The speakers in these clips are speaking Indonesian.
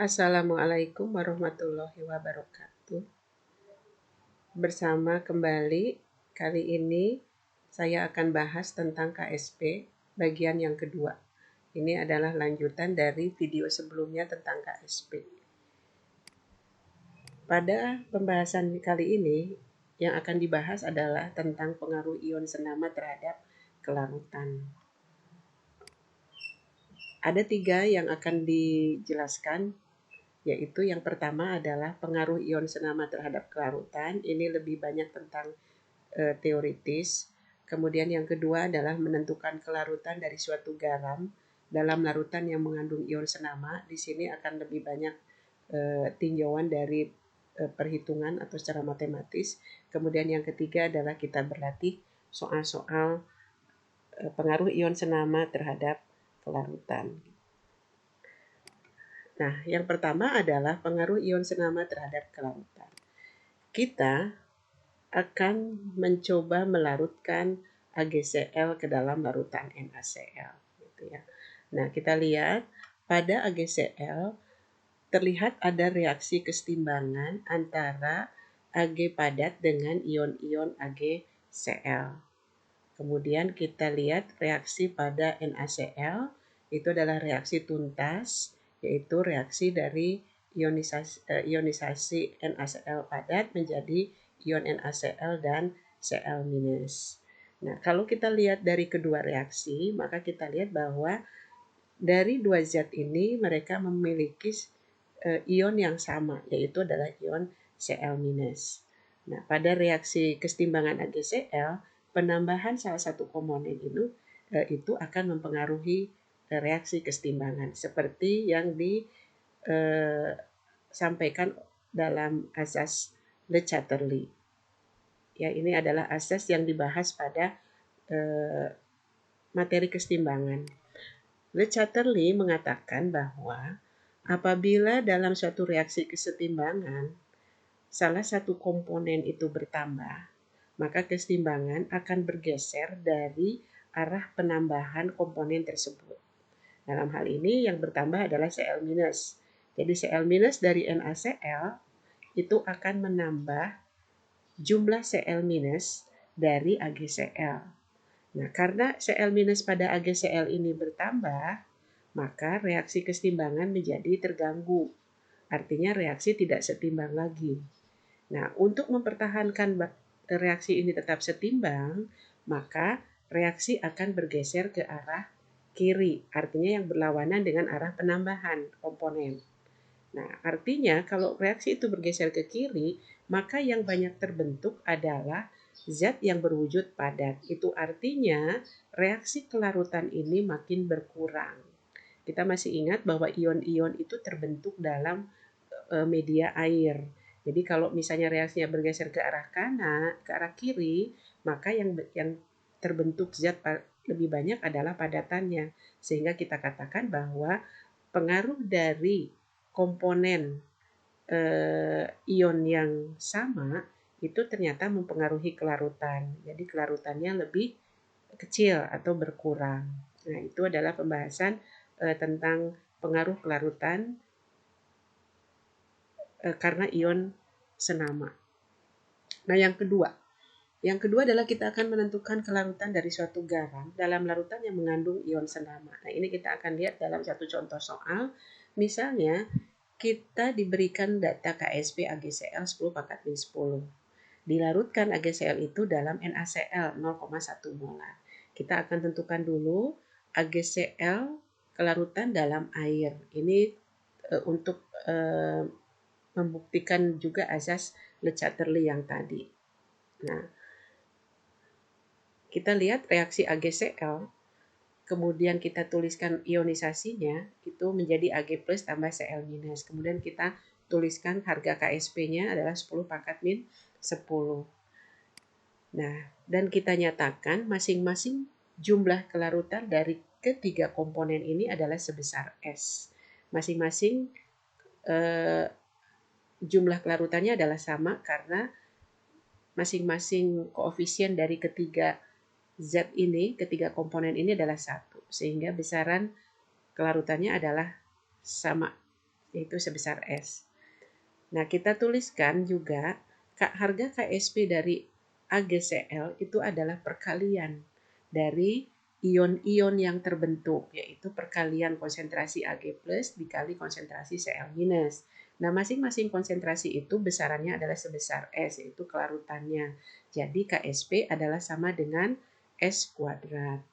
Assalamualaikum warahmatullahi wabarakatuh. Bersama kembali, kali ini saya akan bahas tentang KSP bagian yang kedua. Ini adalah lanjutan dari video sebelumnya tentang KSP. Pada pembahasan kali ini, yang akan dibahas adalah tentang pengaruh ion senama terhadap kelarutan. Ada 3 yang akan dijelaskan, yaitu yang pertama adalah pengaruh ion senama terhadap kelarutan. Ini lebih banyak tentang teoritis. Kemudian yang kedua adalah menentukan kelarutan dari suatu garam dalam larutan yang mengandung ion senama. Di sini akan lebih banyak tinjauan dari perhitungan atau secara matematis. Kemudian yang ketiga adalah kita berlatih soal-soal pengaruh ion senama terhadap kelarutan. Nah, yang pertama adalah pengaruh ion senama terhadap kelarutan. Kita akan mencoba melarutkan AgCl ke dalam larutan NaCl. Gitu ya. Nah, kita lihat pada AgCl terlihat ada reaksi kesetimbangan antara Ag padat dengan ion-ion AgCl. Kemudian kita lihat reaksi pada NaCl, itu adalah reaksi tuntas, yaitu reaksi dari ionisasi NaCl padat menjadi ion NaCl dan Cl-. Nah, kalau kita lihat dari kedua reaksi, maka kita lihat bahwa dari dua zat ini mereka memiliki ion yang sama, yaitu adalah ion Cl-. Nah, pada reaksi kesetimbangan AgCl, penambahan salah satu komponen itu akan mempengaruhi reaksi kesetimbangan seperti yang disampaikan dalam asas Le Chatterley. Ya, ini adalah asas yang dibahas pada materi kesetimbangan. Le Chatterley mengatakan bahwa apabila dalam suatu reaksi kesetimbangan salah satu komponen itu bertambah, maka kesetimbangan akan bergeser dari arah penambahan komponen tersebut. Dalam hal ini yang bertambah adalah Cl-. Jadi Cl- dari NaCl itu akan menambah jumlah Cl- dari AgCl. Nah, karena Cl- pada AgCl ini bertambah, maka reaksi kesetimbangan menjadi terganggu. Artinya reaksi tidak setimbang lagi. Nah, untuk mempertahankan reaksi ini tetap setimbang, maka reaksi akan bergeser ke arah kiri, artinya yang berlawanan dengan arah penambahan komponen. Nah, artinya kalau reaksi itu bergeser ke kiri, maka yang banyak terbentuk adalah zat yang berwujud padat. Itu artinya reaksi kelarutan ini makin berkurang. Kita masih ingat bahwa ion-ion itu terbentuk dalam media air. Jadi kalau misalnya reaksinya bergeser ke arah kanan, ke arah kiri, maka yang terbentuk zat lebih banyak adalah padatannya. Sehingga kita katakan bahwa pengaruh dari komponen ion yang sama itu ternyata mempengaruhi kelarutan. Jadi kelarutannya lebih kecil atau berkurang. Nah, itu adalah pembahasan tentang pengaruh kelarutan karena ion senama. Nah, yang kedua adalah kita akan menentukan kelarutan dari suatu garam dalam larutan yang mengandung ion senama. Nah, ini kita akan lihat dalam satu contoh soal. Misalnya, kita diberikan data KSP AgCl 10 × 10. Dilarutkan AgCl itu dalam NaCl 0,1 molar. Kita akan tentukan dulu AgCl kelarutan dalam air. Ini untuk membuktikan juga asas Le Chatterley yang tadi. Nah, kita lihat reaksi AgCl, kemudian kita tuliskan ionisasinya, itu menjadi Ag+ tambah Cl-. Kemudian kita tuliskan harga KSP-nya adalah 10⁻⁻10. Nah, dan kita nyatakan masing-masing jumlah kelarutan dari ketiga komponen ini adalah sebesar S. Masing-masing jumlah kelarutannya adalah sama karena masing-masing koefisien dari ketiga zat ini, ketiga komponen ini adalah 1. Sehingga besaran kelarutannya adalah sama yaitu sebesar S. Nah, kita tuliskan juga harga KSP dari AgCl itu adalah perkalian dari ion-ion yang terbentuk, yaitu perkalian konsentrasi Ag plus dikali konsentrasi Cl minus. Nah, masing-masing konsentrasi itu besarannya adalah sebesar S, yaitu kelarutannya. Jadi KSP adalah sama dengan S kuadrat.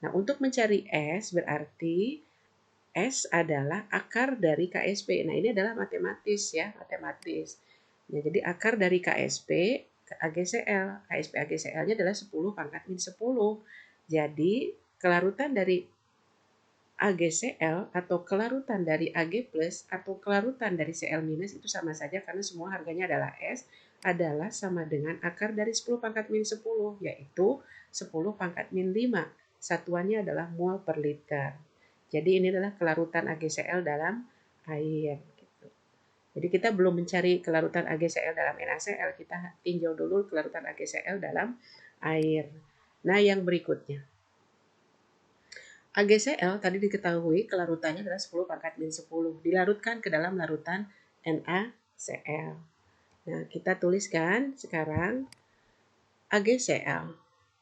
Nah, untuk mencari S berarti S adalah akar dari KSP. Nah, ini adalah matematis ya, matematis. Ya, jadi akar dari KSP AgCl. KSP AgCl-nya adalah 10 pangkat min 10. Jadi, kelarutan dari AgCl atau kelarutan dari Ag plus atau kelarutan dari Cl minus itu sama saja karena semua harganya adalah S adalah sama dengan akar dari 10 pangkat min 10 yaitu 10 pangkat min 5. Satuannya adalah mol per liter. Jadi ini adalah kelarutan AgCl dalam air. Gitu. Jadi kita belum mencari kelarutan AgCl dalam NaCl, kita tinjau dulu kelarutan AgCl dalam air. Nah, yang berikutnya. AgCl tadi diketahui kelarutannya adalah 10 pangkat min 10. Dilarutkan ke dalam larutan NaCl. Nah, kita tuliskan sekarang AgCl.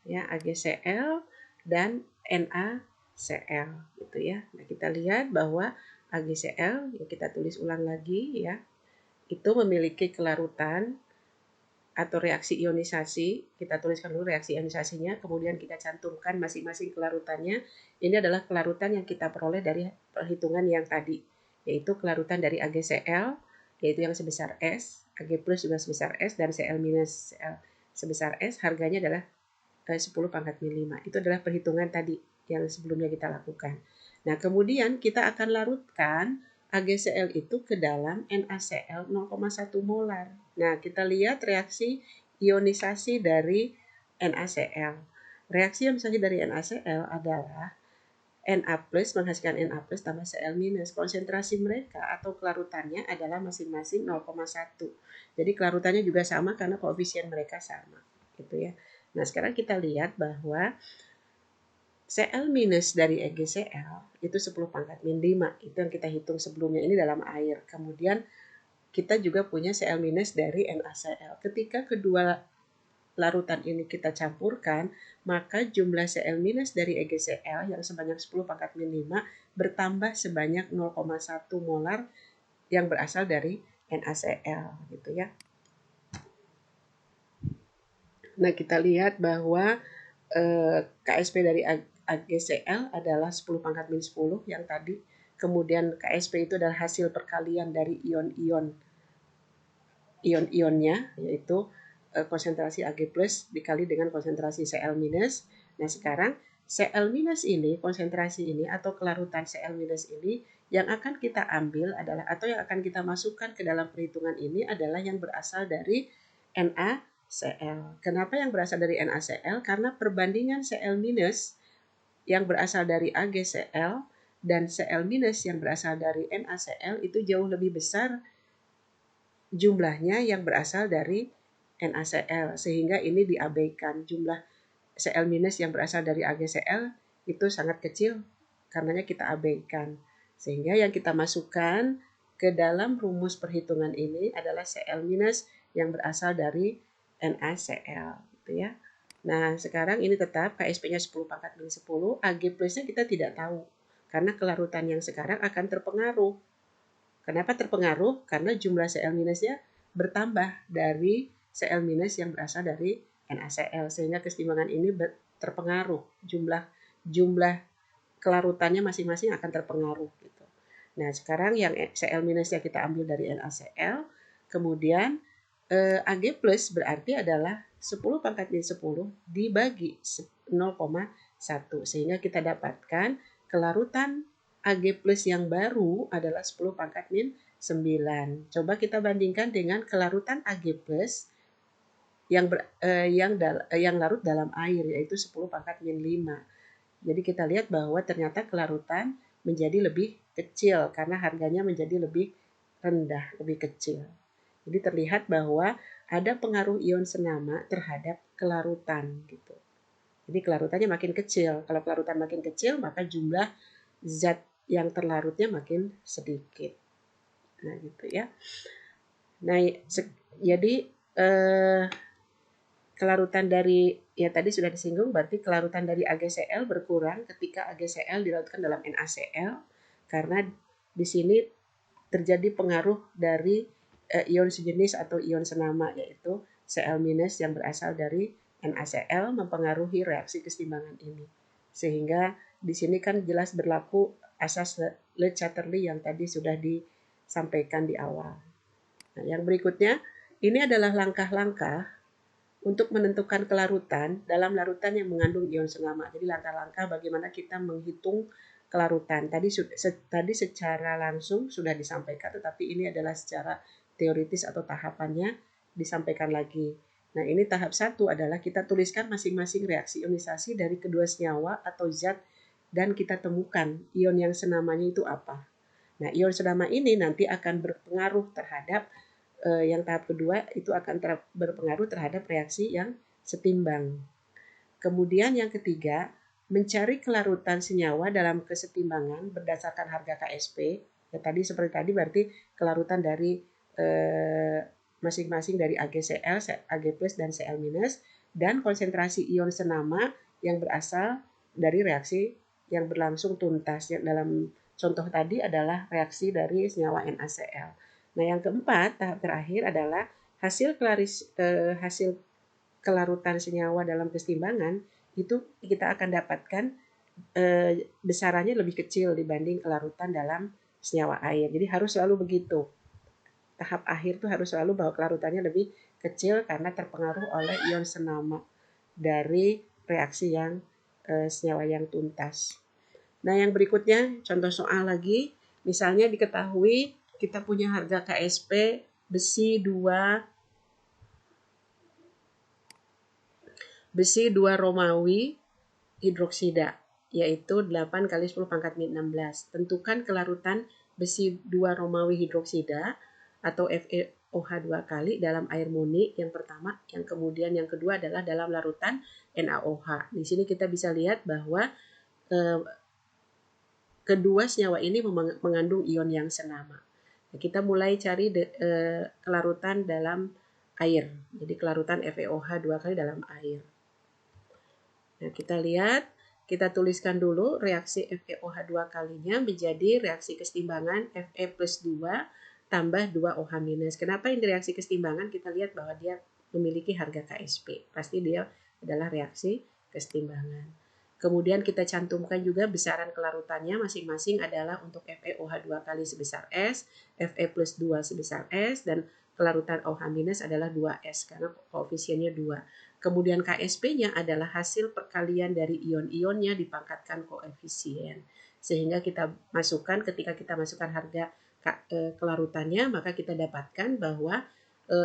Ya, AgCl dan NaCl gitu ya. Nah, kita lihat bahwa AgCl, ya kita tulis ulang lagi ya, itu memiliki kelarutan atau reaksi ionisasi. Kita tuliskan dulu reaksi ionisasinya, kemudian kita cantumkan masing-masing kelarutannya. Ini adalah kelarutan yang kita peroleh dari perhitungan yang tadi, yaitu kelarutan dari AgCl, yaitu yang sebesar S, Ag plus juga sebesar S, dan Cl minus Cl sebesar S, harganya adalah 10 pangkat min 5. Itu adalah perhitungan tadi yang sebelumnya kita lakukan. Nah, kemudian kita akan larutkan AgCl itu ke dalam NaCl 0,1 molar. Nah, kita lihat reaksi ionisasi dari NaCl. Reaksi ionisasi dari NaCl adalah Na plus menghasilkan Na plus tambah Cl minus. Konsentrasi mereka atau kelarutannya adalah masing-masing 0,1. Jadi kelarutannya juga sama karena koefisien mereka sama. Gitu ya. Nah, sekarang kita lihat bahwa Cl minus dari AgCl itu 10 pangkat min 5. Itu yang kita hitung sebelumnya ini dalam air. Kemudian kita juga punya Cl minus dari NaCl. Ketika kedua larutan ini kita campurkan, maka jumlah Cl minus dari AgCl yang sebanyak 10 pangkat min 5 bertambah sebanyak 0,1 molar yang berasal dari NaCl gitu ya. Nah, kita lihat bahwa KSP dari AgCl adalah 10 pangkat min 10 yang tadi. Kemudian KSP itu adalah hasil perkalian dari ion-ionnya, yaitu konsentrasi Ag plus dikali dengan konsentrasi Cl minus. Nah, sekarang Cl minus ini, konsentrasi ini atau kelarutan Cl minus ini yang akan kita ambil adalah atau yang akan kita masukkan ke dalam perhitungan ini adalah yang berasal dari NaCl. Kenapa yang berasal dari NaCl? Karena perbandingan Cl minus yang berasal dari AgCl dan Cl minus yang berasal dari NaCl itu jauh lebih besar jumlahnya yang berasal dari NaCl, sehingga ini diabaikan. Jumlah Cl minus yang berasal dari AgCl itu sangat kecil, karenanya kita abaikan. Sehingga yang kita masukkan ke dalam rumus perhitungan ini adalah Cl minus yang berasal dari NaCl gitu ya. Nah, sekarang ini tetap KSP-nya 10 pangkat min 10, Ag plus-nya kita tidak tahu karena kelarutan yang sekarang akan terpengaruh. Kenapa terpengaruh? Karena jumlah Cl minusnya bertambah dari Cl minus yang berasal dari NaCl, sehingga keseimbangan ini terpengaruh. Jumlah kelarutannya masing-masing akan terpengaruh gitu. Nah, sekarang yang Cl minusnya kita ambil dari NaCl, kemudian Ag plus berarti adalah 10 pangkat min 10 dibagi 0,1, sehingga kita dapatkan kelarutan Ag plus yang baru adalah 10 pangkat min 9. Coba kita bandingkan dengan kelarutan Ag plus yang larut dalam air, yaitu 10 pangkat min 5. Jadi kita lihat bahwa ternyata kelarutan menjadi lebih kecil karena harganya menjadi lebih rendah, lebih kecil. Jadi terlihat bahwa ada pengaruh ion senama terhadap kelarutan gitu. Jadi kelarutannya makin kecil. Kalau kelarutan makin kecil, maka jumlah zat yang terlarutnya makin sedikit. Nah, gitu ya. Nah, jadi kelarutan dari ya tadi sudah disinggung, berarti kelarutan dari AgCl berkurang ketika AgCl dilarutkan dalam NaCl karena di sini terjadi pengaruh dari ion sejenis atau ion senama, yaitu Cl- yang berasal dari NaCl mempengaruhi reaksi kesetimbangan ini. Sehingga di sini kan jelas berlaku asas Le Chatterley yang tadi sudah disampaikan di awal. Nah, yang berikutnya, ini adalah langkah-langkah untuk menentukan kelarutan dalam larutan yang mengandung ion senama. Jadi langkah-langkah bagaimana kita menghitung kelarutan. Tadi secara langsung sudah disampaikan, tetapi ini adalah secara teoritis atau tahapannya disampaikan lagi. Nah, ini tahap 1 adalah kita tuliskan masing-masing reaksi ionisasi dari kedua senyawa atau zat dan kita temukan ion yang senamanya itu apa. Nah, ion senama ini nanti akan berpengaruh terhadap yang tahap kedua itu akan berpengaruh terhadap reaksi yang setimbang. Kemudian yang ketiga, mencari kelarutan senyawa dalam kesetimbangan berdasarkan harga KSP. Ya, tadi seperti tadi berarti kelarutan dari masing-masing dari AgCl, Ag+, dan Cl-, dan konsentrasi ion senama yang berasal dari reaksi yang berlangsung tuntas. Yang dalam contoh tadi adalah reaksi dari senyawa NaCl. Nah, yang keempat, tahap terakhir adalah hasil kelarutan senyawa dalam kesetimbangan itu kita akan dapatkan besarannya lebih kecil dibanding kelarutan dalam senyawa air. Jadi harus selalu begitu. Tahap akhir itu harus selalu bahwa kelarutannya lebih kecil karena terpengaruh oleh ion senama dari reaksi yang senyawa yang tuntas. Nah, yang berikutnya contoh soal lagi, misalnya diketahui kita punya harga KSP besi 2 Romawi hidroksida, yaitu 8 kali 10 pangkat min 16. Tentukan kelarutan besi 2 Romawi hidroksida atau FeOH 2 kali dalam air murni yang pertama, yang kemudian yang kedua adalah dalam larutan NaOH. Di sini kita bisa lihat bahwa kedua senyawa ini mengandung ion yang senama. Nah, kita mulai cari kelarutan dalam air. Jadi kelarutan FeOH 2 kali dalam air. Nah, kita lihat, kita tuliskan dulu reaksi FeOH 2 kalinya menjadi reaksi kesetimbangan Fe plus 2 tambah 2 OH-. Kenapa ini reaksi kesetimbangan? Kita lihat bahwa dia memiliki harga KSP. Pasti dia adalah reaksi kesetimbangan. Kemudian kita cantumkan juga besaran kelarutannya masing-masing adalah untuk FeOH 2 kali sebesar S, Fe plus 2 sebesar S, dan kelarutan OH- adalah 2S karena koefisiennya 2. Kemudian KSP-nya adalah hasil perkalian dari ion-ionnya dipangkatkan koefisien. Sehingga kita masukkan, ketika kita masukkan harga kelarutannya, maka kita dapatkan bahwa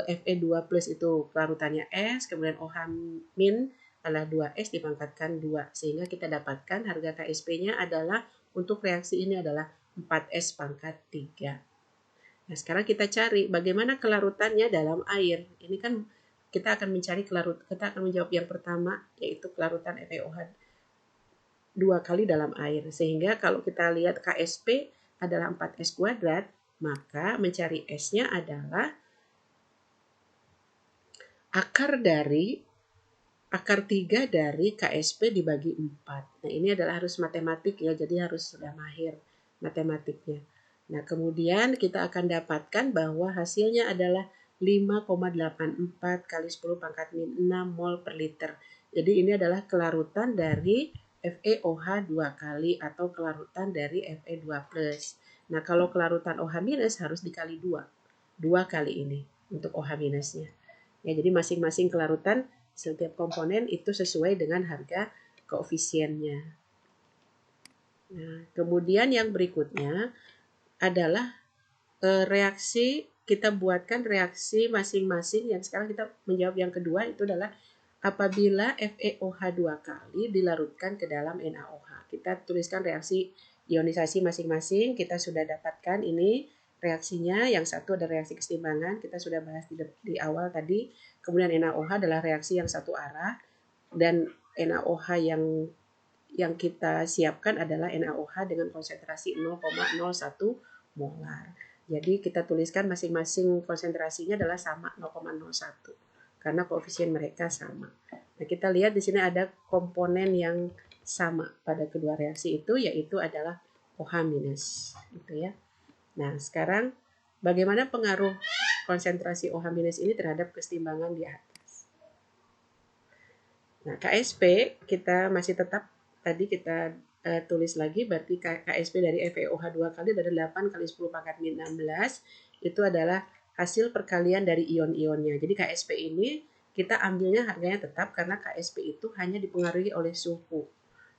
Fe2 plus itu kelarutannya S, kemudian OH- adalah 2S dipangkatkan 2. Sehingga kita dapatkan harga KSP-nya adalah untuk reaksi ini adalah 4S pangkat 3. Nah, sekarang kita cari bagaimana kelarutannya dalam air. Ini kan kita akan mencari kita akan menjawab yang pertama, yaitu kelarutan FeOH 2 kali dalam air. Sehingga kalau kita lihat KSP adalah 4S kuadrat, maka mencari S-nya adalah akar 3 dari KSP dibagi 4. Nah, ini adalah harus matematik ya, jadi harus sudah mahir matematiknya. Nah, kemudian kita akan dapatkan bahwa hasilnya adalah 5,84 kali 10 pangkat min 6 mol per liter. Jadi ini adalah kelarutan dari FeOH 2 kali atau kelarutan dari Fe2+. Nah, kalau kelarutan OH- harus dikali 2. 2 kali ini untuk OH-nya. Ya, jadi masing-masing kelarutan setiap komponen itu sesuai dengan harga koefisiennya. Nah, kemudian yang berikutnya adalah reaksi, kita buatkan reaksi masing-masing. Yang sekarang kita menjawab yang kedua itu adalah apabila FeOH 2 kali dilarutkan ke dalam NaOH. Kita tuliskan reaksi ionisasi masing-masing. Kita sudah dapatkan ini reaksinya. Yang satu ada reaksi kesetimbangan, kita sudah bahas di awal tadi. Kemudian NaOH adalah reaksi yang satu arah, dan NaOH yang kita siapkan adalah NaOH dengan konsentrasi 0,01 molar. Jadi kita tuliskan masing-masing konsentrasinya adalah sama 0,01 karena koefisien mereka sama. Nah, kita lihat di sini ada komponen yang sama pada kedua reaksi itu, yaitu adalah OH- gitu ya. Nah, sekarang bagaimana pengaruh konsentrasi OH- ini terhadap kesetimbangan di atas? Nah, KSP kita masih tetap tadi kita tulis lagi, berarti KSP dari FeOH2 kali dari 8 kali 10 pangkat min 16 itu adalah hasil perkalian dari ion-ionnya. Jadi KSP ini kita ambilnya harganya tetap karena KSP itu hanya dipengaruhi oleh suhu.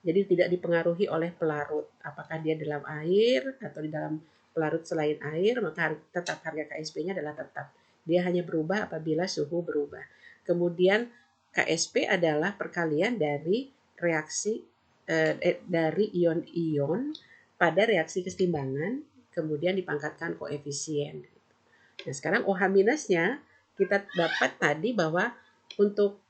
Jadi tidak dipengaruhi oleh pelarut. Apakah dia dalam air atau di dalam pelarut selain air, maka tetap harga KSP-nya adalah tetap. Dia hanya berubah apabila suhu berubah. Kemudian KSP adalah perkalian dari reaksi dari ion-ion pada reaksi kesetimbangan, kemudian dipangkatkan koefisien. Nah, sekarang OH-nya kita dapat tadi bahwa untuk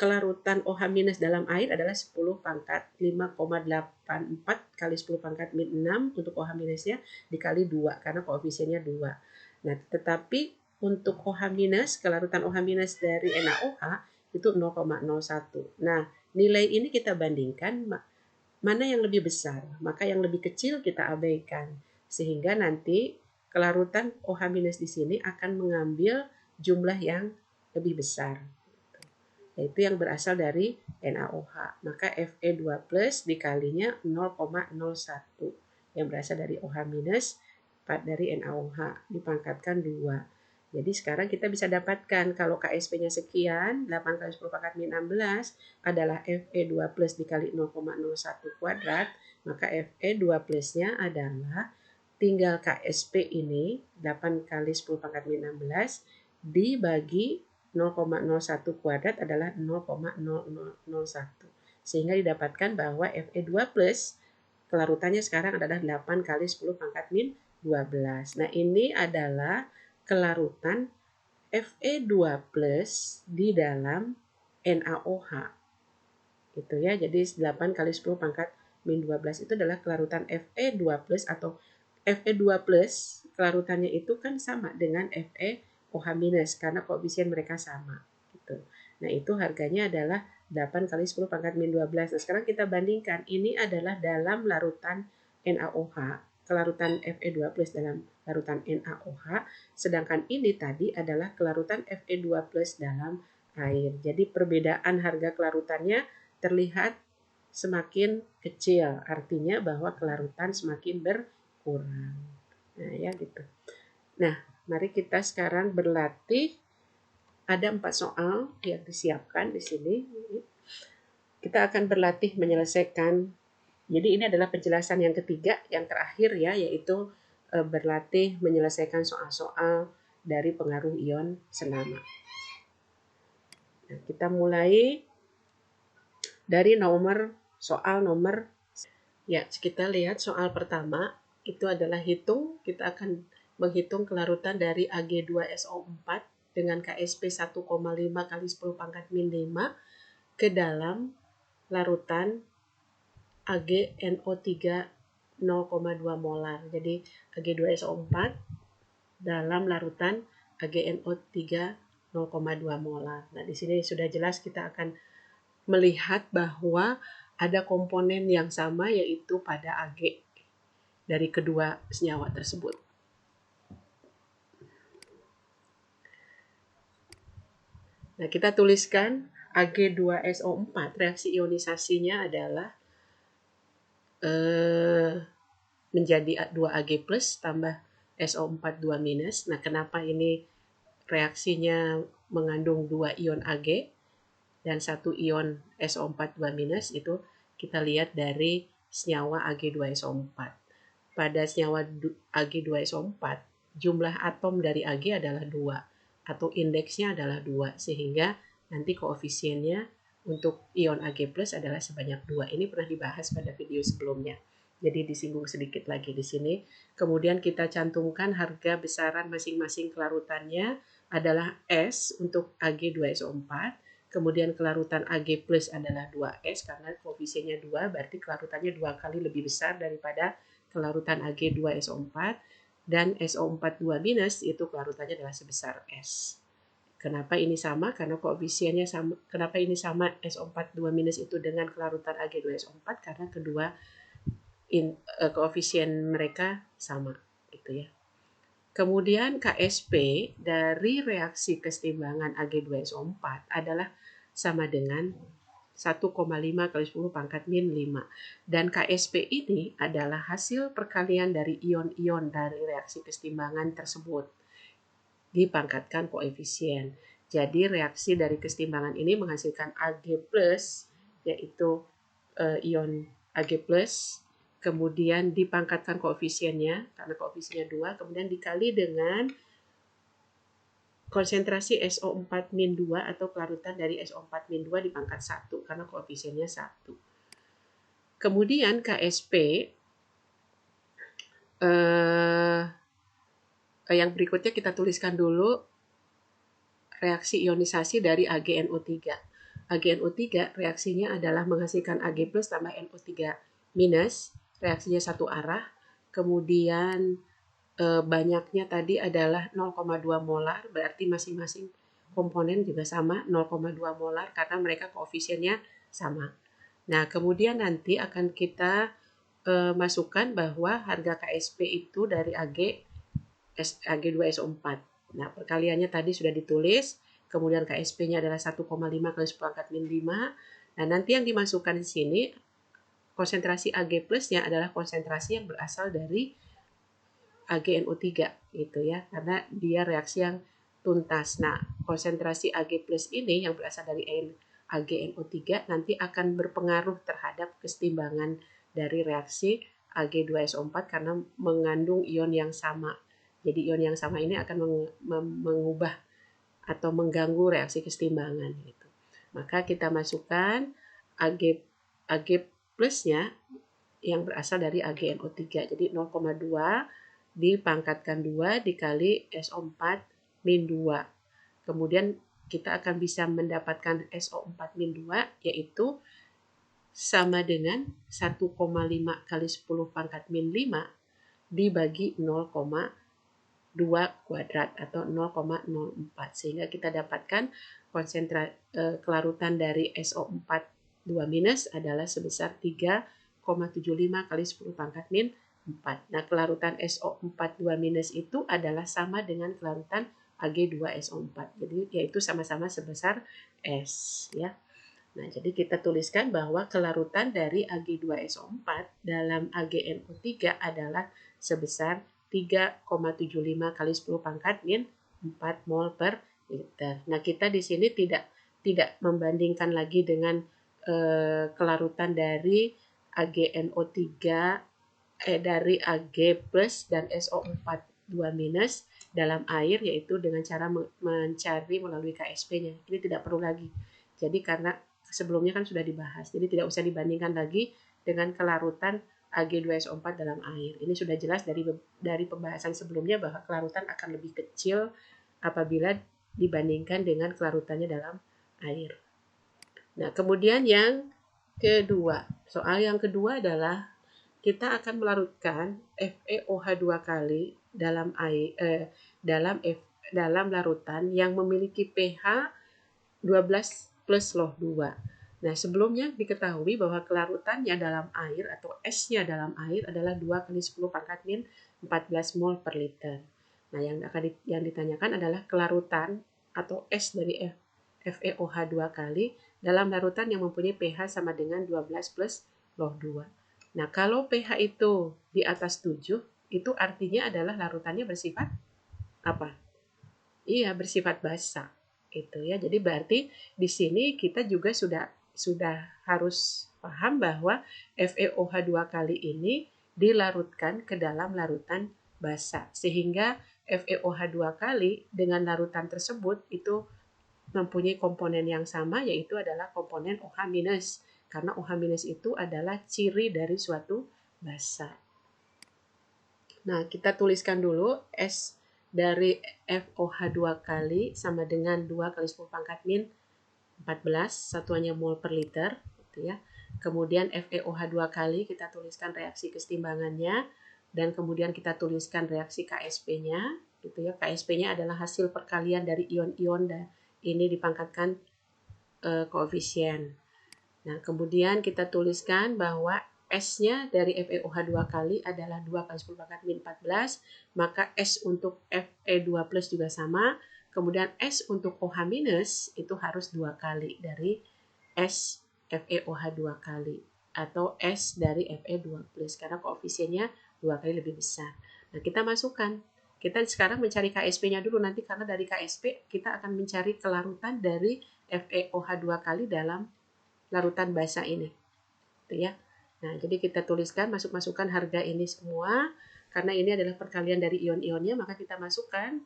kelarutan OH- dalam air adalah 10 pangkat 5,84 kali 10 pangkat min 6 untuk OH-nya dikali 2 karena koefisiennya 2. Nah, tetapi untuk OH-, kelarutan OH- dari NaOH itu 0,01. Nah, nilai ini kita bandingkan mana yang lebih besar, maka yang lebih kecil kita abaikan. Sehingga nanti kelarutan OH- di sini akan mengambil jumlah yang lebih besar, yaitu yang berasal dari NaOH. Maka Fe2 plus dikalinya 0,01 yang berasal dari OH- dari NaOH dipangkatkan 2. Jadi sekarang kita bisa dapatkan kalau KSP-nya sekian, 8 kali 10 pangkat min 16 adalah Fe2 plus dikali 0,01 kuadrat, maka Fe2 plusnya adalah tinggal KSP ini 8 kali 10 pangkat min 16 dibagi 0,01 kuadrat adalah 0,0001. Sehingga didapatkan bahwa Fe2 plus kelarutannya sekarang adalah 8 kali 10 pangkat min 12. Nah, ini adalah kelarutan Fe2 plus di dalam NaOH. Itu ya, jadi 8 kali 10 pangkat min 12 itu adalah kelarutan Fe2 plus atau Fe2 plus kelarutannya itu kan sama dengan FeOH- karena koefisien mereka sama. Gitu. Nah, itu harganya adalah 8 kali 10 pangkat min 12. Nah, sekarang kita bandingkan. Ini adalah dalam larutan NaOH, kelarutan Fe2 plus dalam larutan NaOH, sedangkan ini tadi adalah kelarutan Fe2 plus dalam air. Jadi perbedaan harga kelarutannya terlihat semakin kecil, artinya bahwa kelarutan semakin berkurang. Nah, ya gitu. Nah, mari kita sekarang berlatih. Ada 4 soal yang disiapkan di sini. Kita akan berlatih menyelesaikan. Jadi ini adalah penjelasan yang ketiga, yang terakhir ya, yaitu berlatih menyelesaikan soal-soal dari pengaruh ion senama. Nah, kita mulai dari soal nomor. Ya, kita lihat soal pertama itu adalah kita akan menghitung kelarutan dari Ag2SO4 dengan KSP 1,5 kali 10 pangkat min 5 ke dalam larutan AgNO3 0,2 molar. Jadi Ag2SO4 dalam larutan AgNO3 0,2 molar. Nah, di sini sudah jelas kita akan melihat bahwa ada komponen yang sama, yaitu pada Ag dari kedua senyawa tersebut. Nah, kita tuliskan Ag2SO4, reaksi ionisasinya adalah menjadi 2Ag plus tambah SO4 2 minus. Nah, kenapa ini reaksinya mengandung 2 ion Ag dan 1 ion SO4 2 minus? Itu kita lihat dari senyawa Ag2SO4. Pada senyawa Ag2SO4, jumlah atom dari Ag adalah 2 atau indeksnya adalah 2, sehingga nanti koefisiennya untuk ion Ag plus adalah sebanyak 2. Ini pernah dibahas pada video sebelumnya. Jadi disinggung sedikit lagi di sini. Kemudian kita cantumkan harga besaran masing-masing kelarutannya adalah S untuk Ag2SO4. Kemudian kelarutan Ag plus adalah 2S karena koefisiennya 2, berarti kelarutannya 2 kali lebih besar daripada kelarutan Ag2SO4, dan SO4 2- itu kelarutannya adalah sebesar S. Kenapa ini sama? Karena koefisiennya sama. Kenapa ini sama SO4 2- itu dengan kelarutan Ag2SO4? Karena kedua koefisien mereka sama, gitu ya. Kemudian KSP dari reaksi kesetimbangan Ag2SO4 adalah sama dengan 1,5 kali 10 pangkat min 5. Dan KSP ini adalah hasil perkalian dari ion-ion dari reaksi kesetimbangan tersebut dipangkatkan koefisien. Jadi reaksi dari kesetimbangan ini menghasilkan Ag+, yaitu ion Ag+, kemudian dipangkatkan koefisiennya, karena koefisiennya 2, kemudian dikali dengan konsentrasi SO4-2 atau kelarutan dari SO4-2 dipangkat 1, karena koefisiennya 1. Kemudian KSP yang berikutnya kita tuliskan dulu reaksi ionisasi dari AgNO3. AgNO3 reaksinya adalah menghasilkan Ag+ tambah NO3-, reaksinya satu arah, kemudian banyaknya tadi adalah 0,2 molar, berarti masing-masing komponen juga sama 0,2 molar karena mereka koefisiennya sama. Nah, kemudian nanti akan kita masukkan bahwa harga KSP itu dari Ag2SO4. Nah, perkaliannya tadi sudah ditulis, kemudian KSP-nya adalah 1,5 kali 10 pangkat min 5. Nah, nanti yang dimasukkan di sini konsentrasi Ag plus-nya adalah konsentrasi yang berasal dari AgNO3 gitu ya, karena dia reaksi yang tuntas. Nah, konsentrasi Ag plus ini yang berasal dari AgNO3 nanti akan berpengaruh terhadap kesetimbangan dari reaksi Ag2SO4 karena mengandung ion yang sama. Jadi ion yang sama ini akan mengubah atau mengganggu reaksi kesetimbangan gitu. Maka kita masukkan Ag plusnya yang berasal dari AgNO3. Jadi 0,2 dipangkatkan 2 dikali SO4-2. Kemudian kita akan bisa mendapatkan SO4-2 yaitu sama dengan 1,5 kali 10 pangkat min 5 dibagi 0,2 kuadrat atau 0,04. Sehingga kita dapatkan kelarutan dari SO4 2- adalah sebesar 3,75 kali 10 pangkat min 4. Nah, kelarutan SO4 2- itu adalah sama dengan kelarutan Ag2SO4. Jadi yaitu sama-sama sebesar S ya. Nah, jadi kita tuliskan bahwa kelarutan dari Ag2SO4 dalam AgNO3 adalah sebesar 3,75 kali 10 pangkat min 4 mol per liter. Nah, kita di sini tidak membandingkan lagi dengan kelarutan dari AgNO3 dari Ag plus dan SO4 2- dalam air, yaitu dengan cara mencari melalui KSP-nya. Ini tidak perlu lagi. Jadi karena sebelumnya kan sudah dibahas, jadi tidak usah dibandingkan lagi dengan kelarutan Ag2SO4 dalam air. Ini sudah jelas dari pembahasan sebelumnya bahwa kelarutan akan lebih kecil apabila dibandingkan dengan kelarutannya dalam air. Nah, kemudian yang kedua, soal yang kedua adalah kita akan melarutkan FeOH 2 kali dalam air dalam larutan yang memiliki pH 12 plus loh 2. Nah, sebelumnya diketahui bahwa kelarutannya dalam air atau S-nya dalam air adalah 2 kali 10 pangkat min 14 mol per liter. Nah, yang ditanyakan adalah kelarutan atau S dari FeOH 2 kali dalam larutan yang mempunyai pH sama dengan 12 plus loh 2. Nah, kalau pH itu di atas 7, itu artinya adalah larutannya bersifat apa? Iya, bersifat basa. Gitu ya. Jadi berarti di sini kita juga sudah harus paham bahwa FeOH 2 kali ini dilarutkan ke dalam larutan basa. Sehingga FeOH 2 kali dengan larutan tersebut itu mempunyai komponen yang sama, yaitu adalah komponen OH-. Karena OH- itu adalah ciri dari suatu basa. Nah, kita tuliskan dulu S dari FOH 2 kali sama dengan 2 kali 10 pangkat min 14, satuannya mol per liter. Gitu ya. Kemudian FeOH 2 kali kita tuliskan reaksi kesetimbangannya dan kemudian kita tuliskan reaksi KSP-nya, gitu ya. KSP-nya adalah hasil perkalian dari ion-ion dan ini dipangkatkan koefisien. Nah, kemudian kita tuliskan bahwa S-nya dari FeOH 2 kali adalah 2 kali 10 pangkat min 14, maka S untuk Fe2 plus juga sama, kemudian S untuk OH minus itu harus 2 kali dari S FeOH 2 kali, atau S dari Fe2 plus, karena koefisiennya 2 kali lebih besar. Nah, kita masukkan. Kita sekarang mencari KSP-nya dulu nanti, karena dari KSP kita akan mencari kelarutan dari FeOH 2 kali dalam larutan basa ini. Gitu ya. Nah, jadi kita tuliskan, masukkan harga ini semua, karena ini adalah perkalian dari ion-ionnya, maka kita masukkan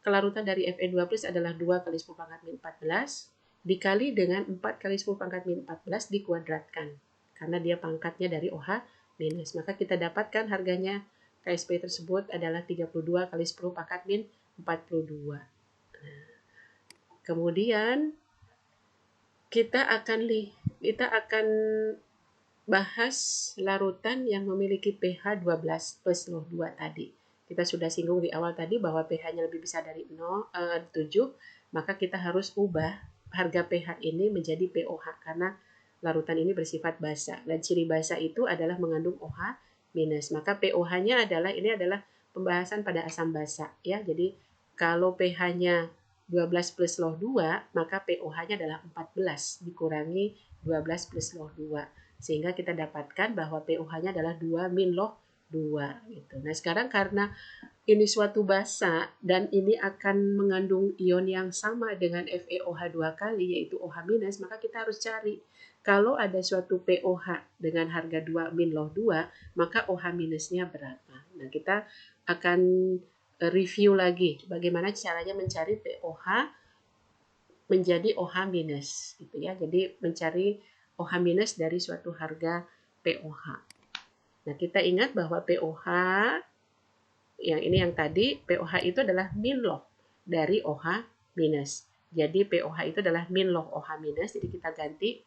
kelarutan dari Fe2 plus adalah 2 kali 10 pangkat min 14, dikali dengan 4 kali 10 pangkat min 14 dikuadratkan. Karena dia pangkatnya dari OH minus. Maka kita dapatkan harganya KSP tersebut adalah 32 kali 10 pangkat min 42. Nah, kemudian kita akan bahas larutan yang memiliki pH 12 plus loh 2 tadi. Kita sudah singgung di awal tadi bahwa pH-nya lebih besar dari 7, maka kita harus ubah harga pH ini menjadi pOH karena larutan ini bersifat basa. Dan ciri basa itu adalah mengandung OH minus. Maka pOH-nya ini adalah pembahasan pada asam basa ya. Jadi kalau pH-nya 12 plus loh 2, maka pOH-nya adalah 14 dikurangi 12 plus loh 2. Sehingga kita dapatkan bahwa pOH-nya adalah 2 min loh 2 gitu. Nah, sekarang karena ini suatu basa dan ini akan mengandung ion yang sama dengan FeOH 2 kali yaitu OH minus, maka kita harus cari kalau ada suatu pOH dengan harga 2 min loh 2, maka OH minusnya berapa. Nah, kita akan review lagi bagaimana caranya mencari pOH menjadi OH minus gitu ya. Jadi mencari OH minus dari suatu harga pOH. Nah, kita ingat bahwa pOH yang tadi pOH itu adalah min loh dari OH minus. Jadi pOH itu adalah min loh OH minus. Jadi kita ganti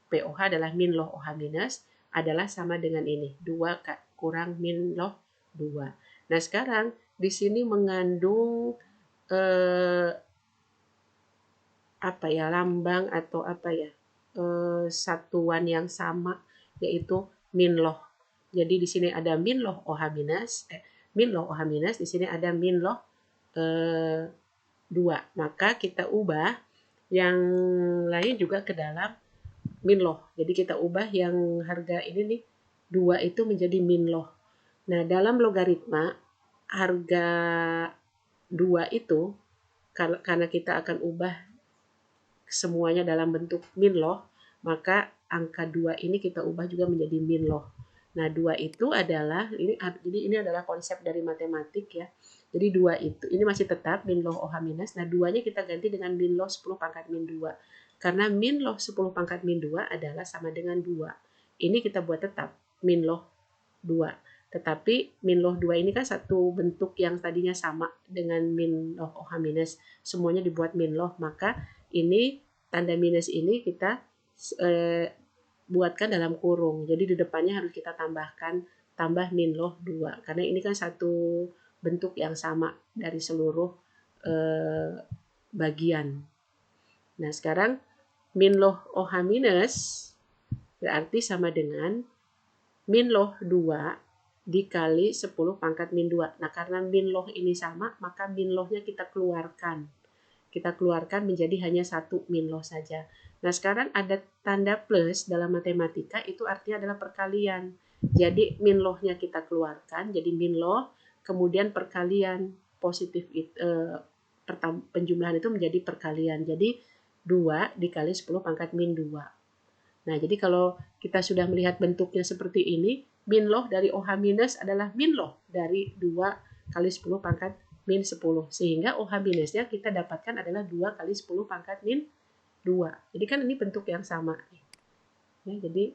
pOH adalah min loh OH minus adalah sama dengan ini, 2 kurang min loh 2. Nah, sekarang di sini mengandung lambang atau satuan yang sama yaitu min loh. Jadi di sini ada min loh OH minus, di sini ada min loh 2. Maka kita ubah yang lain juga ke dalam min loh. Jadi kita ubah yang harga ini nih 2 itu menjadi min loh. Nah, dalam logaritma harga 2 itu karena kita akan ubah semuanya dalam bentuk min loh, maka angka 2 ini kita ubah juga menjadi min loh. Nah, 2 itu adalah ini adalah konsep dari matematik ya. Jadi 2 itu ini masih tetap min loh OH minus. Nah, 2-nya kita ganti dengan min loh 10 pangkat min 2. Karena min loh 10 pangkat min 2 adalah sama dengan 2. Ini kita buat tetap min loh 2. Tetapi min loh 2 ini kan satu bentuk yang tadinya sama dengan min loh OH minus. Semuanya dibuat min loh, maka ini tanda minus ini kita buatkan dalam kurung. Jadi di depannya harus kita tambah min loh 2. Karena ini kan satu bentuk yang sama dari seluruh bagian. Nah, sekarang min loh OH minus berarti sama dengan min loh 2 dikali 10 pangkat min 2. Nah, karena min loh ini sama, maka min lohnya kita keluarkan. Kita keluarkan menjadi hanya satu min loh saja. Nah, sekarang ada tanda plus dalam matematika, itu artinya adalah perkalian. Jadi min lohnya kita keluarkan, jadi min loh, kemudian perkalian positif penjumlahan itu menjadi perkalian. Jadi 2 dikali 10 pangkat min 2. Nah, jadi kalau kita sudah melihat bentuknya seperti ini, min loh dari OH minus adalah min loh dari 2 kali 10 pangkat min 10. Sehingga OH minusnya kita dapatkan adalah 2 kali 10 pangkat min 2. Jadi kan ini bentuk yang sama. Ya, jadi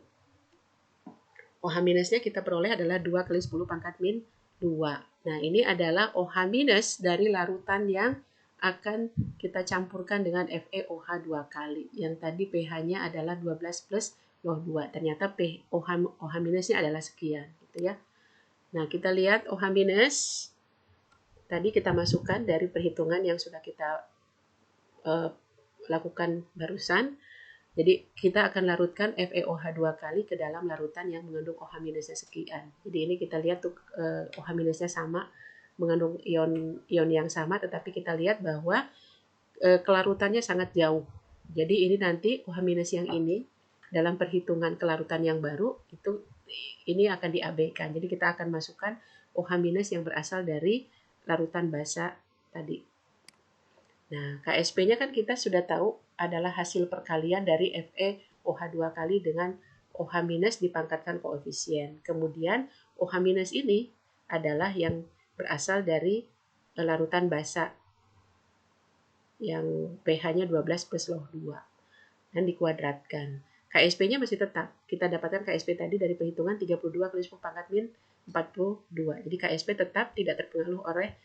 OH minusnya kita peroleh adalah 2 kali 10 pangkat min 2. Nah, ini adalah OH minus dari larutan yang akan kita campurkan dengan FeOH 2 kali. Yang tadi pH-nya adalah 12 plus loh 2. Ternyata OH minusnya adalah sekian, gitu ya. Nah, kita lihat OH- tadi kita masukkan dari perhitungan yang sudah kita lakukan barusan. Jadi kita akan larutkan FeOH 2 kali ke dalam larutan yang mengandung OH- sekian. Jadi ini kita lihat tuh OH- sama, mengandung ion yang sama, tetapi kita lihat bahwa kelarutannya sangat jauh. Jadi ini nanti OH- yang ini dalam perhitungan kelarutan yang baru itu ini akan diabaikan. Jadi kita akan masukkan OH- yang berasal dari larutan basa tadi. Nah, KSP-nya kan kita sudah tahu adalah hasil perkalian dari FeOH 2 kali dengan OH- dipangkatkan koefisien. Kemudian OH- ini adalah yang berasal dari larutan basa yang pH-nya 12 plus log 2 dan dikuadratkan. KSP-nya masih tetap. Kita dapatkan KSP tadi dari perhitungan 32 kali 10 pangkat min 42. Jadi KSP tetap tidak terpengaruh oleh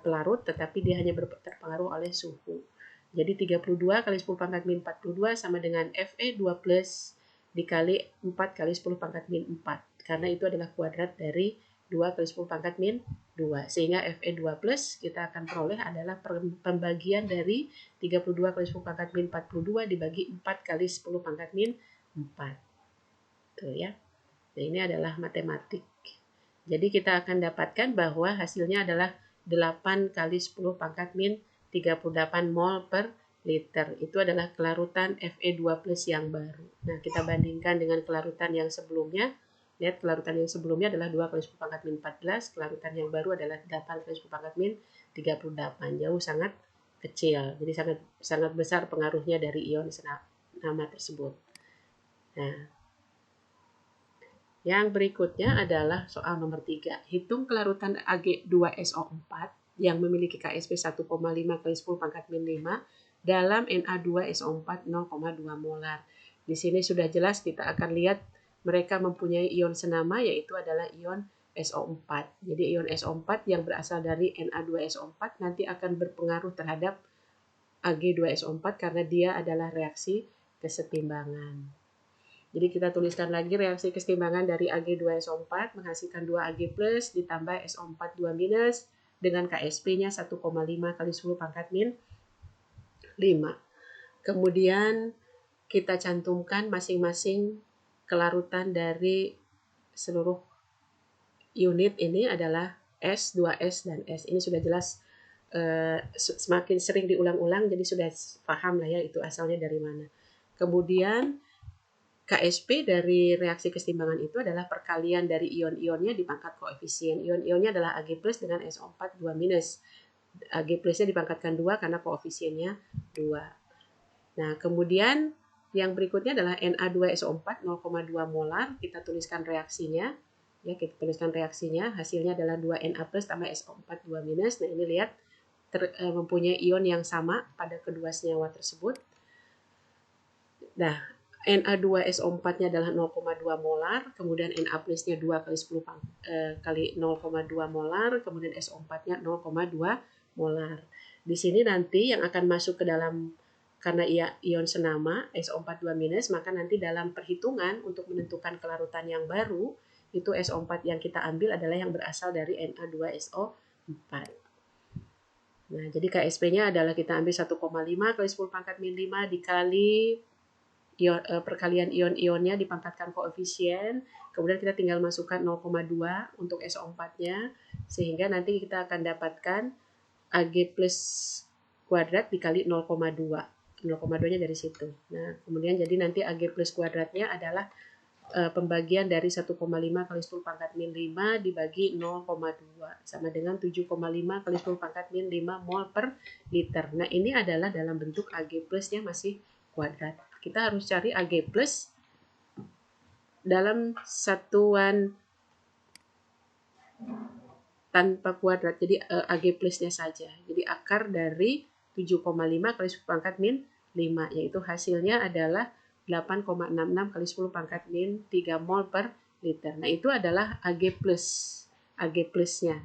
pelarut, tetapi dia hanya terpengaruh oleh suhu. Jadi 32 kali 10 pangkat min 42 sama dengan Fe2 plus dikali 4 kali 10 pangkat min 4. Karena itu adalah kuadrat dari 2 kali 10 pangkat min 2. Sehingga Fe2 plus kita akan peroleh adalah pembagian dari 32 kali 10 pangkat min 42 dibagi 4 kali 10 pangkat min 4. Tuh ya. Nah, ini adalah matematik. Jadi kita akan dapatkan bahwa hasilnya adalah 8 kali 10 pangkat min 38 mol per liter. Itu adalah kelarutan Fe2 plus yang baru. Nah, kita bandingkan dengan kelarutan yang sebelumnya. Lihat, kelarutan yang sebelumnya adalah 2 kali 10 pangkat min 14. Kelarutan yang baru adalah 8 kali 10 pangkat min 38. Jauh sangat kecil. Jadi sangat besar pengaruhnya dari ion senama tersebut. Nah, yang berikutnya adalah soal nomor 3. Hitung kelarutan Ag2SO4 yang memiliki KSP 1,5 kali 10 pangkat min 5 dalam Na2SO4 0,2 molar. Di sini sudah jelas kita akan lihat mereka mempunyai ion senama yaitu adalah ion SO4. Jadi ion SO4 yang berasal dari Na2SO4 nanti akan berpengaruh terhadap Ag2SO4 karena dia adalah reaksi kesetimbangan. Jadi kita tuliskan lagi reaksi kesetimbangan dari Ag2SO4 menghasilkan 2 Ag plus ditambah SO4 2 minus dengan KSP-nya 1,5 kali 10 pangkat min 5. Kemudian kita cantumkan masing-masing kelarutan dari seluruh unit ini adalah S, 2S, dan S. Ini sudah jelas semakin sering diulang-ulang jadi sudah paham lah ya itu asalnya dari mana. Kemudian KSP dari reaksi kesetimbangan itu adalah perkalian dari ion-ionnya dipangkat koefisien. Ion-ionnya adalah Ag plus dengan SO4 2 minus. Ag plusnya dipangkatkan 2 karena koefisiennya 2. Nah, kemudian yang berikutnya adalah Na2SO4 0,2 molar. Kita tuliskan reaksinya. Ya, kita tuliskan reaksinya. Hasilnya adalah 2Na plus tambah SO4 2 minus. Nah, ini lihat mempunyai ion yang sama pada kedua senyawa tersebut. Nah, Na2SO4-nya adalah 0,2 molar, kemudian Na plus-nya 2 kali 10 kali 0,2 molar, kemudian SO4-nya 0,2 molar. Di sini nanti yang akan masuk ke dalam, karena ion senama SO4 2 minus, maka nanti dalam perhitungan untuk menentukan kelarutan yang baru, itu SO4 yang kita ambil adalah yang berasal dari Na2SO4. Nah, jadi KSP-nya adalah kita ambil 1,5 kali 10 pangkat min 5 dikali perkalian ion-ionnya dipangkatkan koefisien, kemudian kita tinggal masukkan 0,2 untuk SO4-nya, sehingga nanti kita akan dapatkan Ag plus kuadrat dikali 0,2. 0,2-nya dari situ. Nah, kemudian jadi nanti Ag plus kuadratnya adalah pembagian dari 1,5 kali 10 pangkat min 5 dibagi 0,2 sama dengan 7,5 kali 10 pangkat min 5 mol per liter. Nah, ini adalah dalam bentuk Ag plusnya masih kuadrat. Kita harus cari Ag plus dalam satuan tanpa kuadrat. Jadi Ag plusnya saja. Jadi akar dari 7,5 kali 10 pangkat min 5. Yaitu hasilnya adalah 8,66 kali 10 pangkat min 3 mol per liter. Nah, itu adalah Ag plus. Ag plusnya.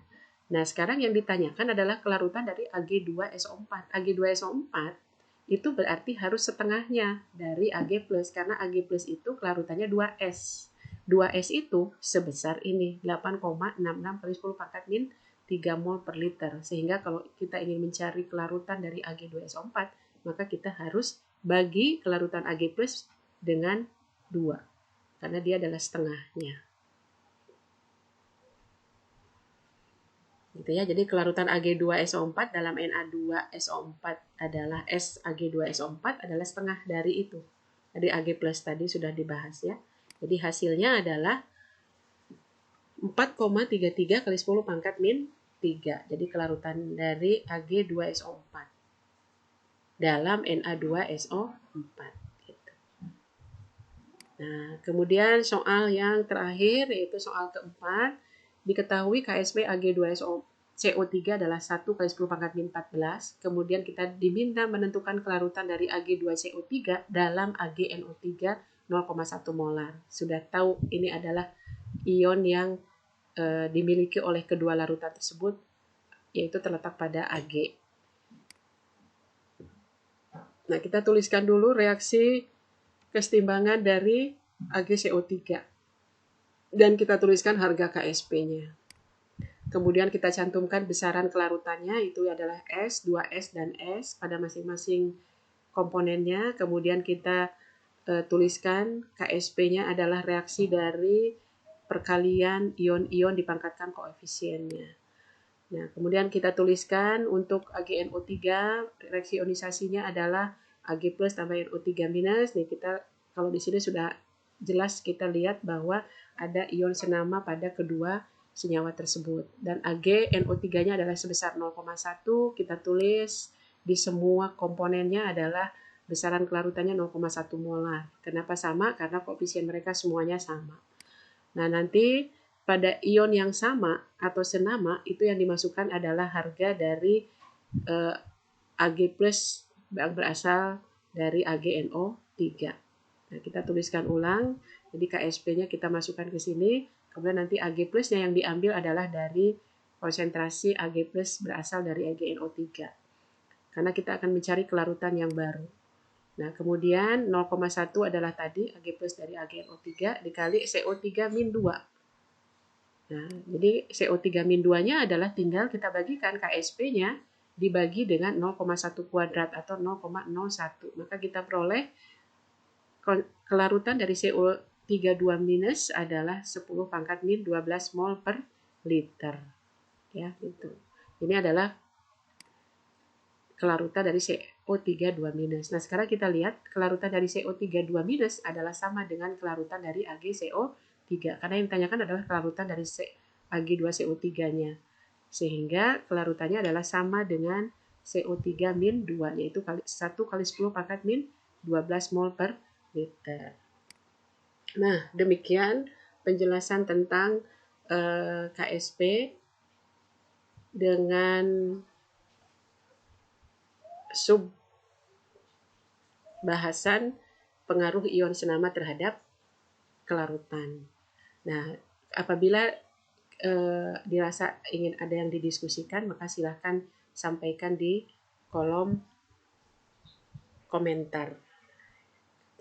Nah, sekarang yang ditanyakan adalah kelarutan dari Ag2SO4. Ag2SO4 itu berarti harus setengahnya dari Ag plus, karena Ag plus itu kelarutannya 2S. 2S itu sebesar ini, 8,66 kali 10 pangkat min 3 mol per liter. Sehingga kalau kita ingin mencari kelarutan dari Ag2SO4, maka kita harus bagi kelarutan Ag+ dengan 2, karena dia adalah setengahnya. Gitu ya. Jadi kelarutan Ag2SO4 dalam Na2SO4 adalah S Ag2SO4 adalah setengah dari itu. Dari Ag+ tadi sudah dibahas ya. Jadi hasilnya adalah 4,33 kali 10 pangkat min 3. Jadi kelarutan dari Ag2SO4 dalam Na2SO4. Gitu. Nah, kemudian soal yang terakhir yaitu soal keempat. Diketahui KSP Ag2CO3 adalah 1 kali 10 pangkat min 14. Kemudian kita diminta menentukan kelarutan dari Ag2CO3 dalam AgNO3 0,1 molar. Sudah tahu ini adalah ion yang dimiliki oleh kedua larutan tersebut, yaitu terletak pada Ag. Nah, kita tuliskan dulu reaksi kesetimbangan dari AgCO3. Dan kita tuliskan harga KSP-nya. Kemudian kita cantumkan besaran kelarutannya, itu adalah S, 2S, dan S pada masing-masing komponennya. Kemudian kita tuliskan KSP-nya adalah reaksi dari perkalian ion-ion dipangkatkan koefisiennya. Nah, kemudian kita tuliskan untuk AgNO3, reaksi ionisasinya adalah Ag+ tambah NO3-. Nih kita kalau di sini sudah jelas kita lihat bahwa ada ion senama pada kedua senyawa tersebut. Dan AgNO3-nya adalah sebesar 0,1, kita tulis di semua komponennya adalah besaran kelarutannya 0,1 molar. Kenapa sama? Karena koefisien mereka semuanya sama. Nah, nanti pada ion yang sama atau senama itu yang dimasukkan adalah harga dari Ag+ yang berasal dari AgNO3. Nah, kita tuliskan ulang. Jadi KSP-nya kita masukkan ke sini. Kemudian nanti Ag+-nya yang diambil adalah dari konsentrasi Ag+ berasal dari AgNO3. Karena kita akan mencari kelarutan yang baru. Nah, kemudian 0,1 adalah tadi Ag+ dari AgNO3 dikali CO3-2. Nah, jadi CO3-2-nya adalah tinggal kita bagikan KSP-nya dibagi dengan 0,1 kuadrat atau 0,01. Maka kita peroleh kelarutan dari CO3 2- adalah 10 pangkat min 12 mol per liter. Ya, itu. Ini adalah kelarutan dari CO3 2-. Nah, sekarang kita lihat kelarutan dari CO3 2- adalah sama dengan kelarutan dari AgCO3. Karena yang ditanyakan adalah kelarutan dari Ag2CO3-nya. Sehingga kelarutannya adalah sama dengan CO3-2, yaitu 1 kali 10 pangkat min 12 mol per liter. Nah, demikian penjelasan tentang KSP dengan sub bahasan pengaruh ion senama terhadap kelarutan. Nah, apabila dirasa ingin ada yang didiskusikan, maka silahkan sampaikan di kolom komentar.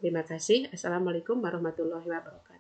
Terima kasih. Assalamualaikum warahmatullahi wabarakatuh.